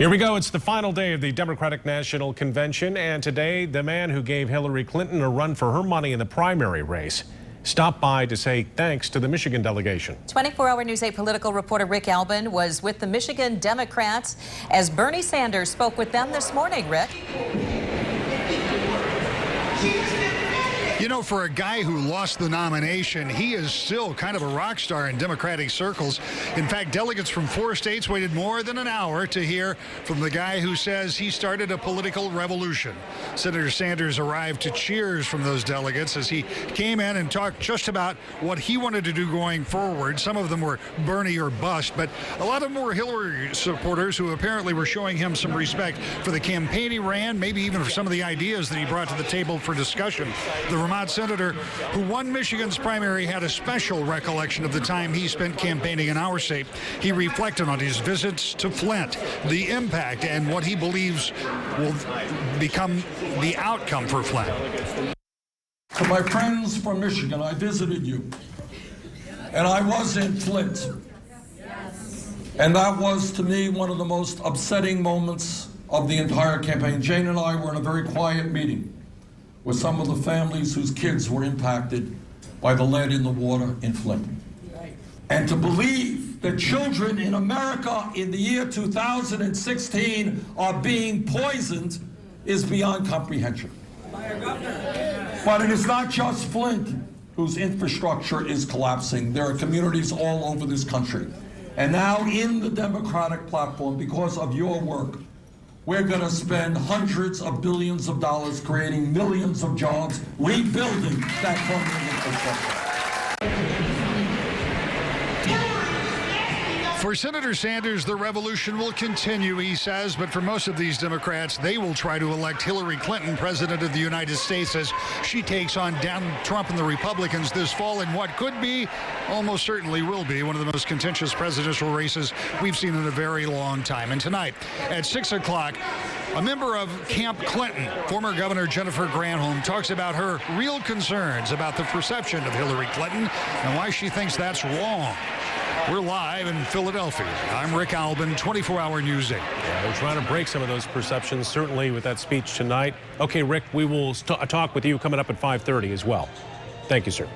Here we go. It's the final day of the Democratic National Convention, and today the man who gave Hillary Clinton a run for her money in the primary race stopped by to say thanks to the Michigan delegation. 24-hour News 8 political reporter Rick Albin was with the Michigan Democrats as Bernie Sanders spoke with them this morning. Rick? You know, for a guy who lost the nomination, he is still kind of a rock star in Democratic circles. In fact, delegates from 4 states waited more than an hour to hear from the guy who says he started a political revolution. Senator Sanders arrived to cheers from those delegates as he came in and talked just about what he wanted to do going forward. Some of them were Bernie or bust, but a lot of them were Hillary supporters who apparently were showing him some respect for the campaign he ran, maybe even for some of the ideas that he brought to the table for discussion. The Vermont senator who won Michigan's primary had a special recollection of the time he spent campaigning in our state. He reflected on his visits to Flint, the impact, and what he believes will become the outcome for Flint. To my friends from Michigan, I visited you, and I was in Flint. And that was, to me, one of the most upsetting moments of the entire campaign. Jane and I were in a very quiet meeting with some of the families whose kids were impacted by the lead in the water in Flint. And to believe that children in America in the year 2016 are being poisoned is beyond comprehension. But it is not just Flint whose infrastructure is collapsing. There are communities all over this country. And now in the Democratic platform, because of your work, we're going to spend hundreds of billions of dollars creating millions of jobs, rebuilding that crumbling infrastructure. For Senator Sanders, the revolution will continue, he says, but for most of these Democrats, they will try to elect Hillary Clinton president of the United States as she takes on Donald Trump and the Republicans this fall in what could be, almost certainly will be, one of the most contentious presidential races we've seen in a very long time. And tonight at 6 o'clock, a member of Camp Clinton, former Governor Jennifer Granholm, talks about her real concerns about the perception of Hillary Clinton and why she thinks that's wrong. We're live in Philadelphia. I'm Rick Albin, 24-hour News 8. Yeah, we're trying to break some of those perceptions, certainly with that speech tonight. Okay, Rick, we will talk with you coming up at 5:30 as well. Thank you, sir.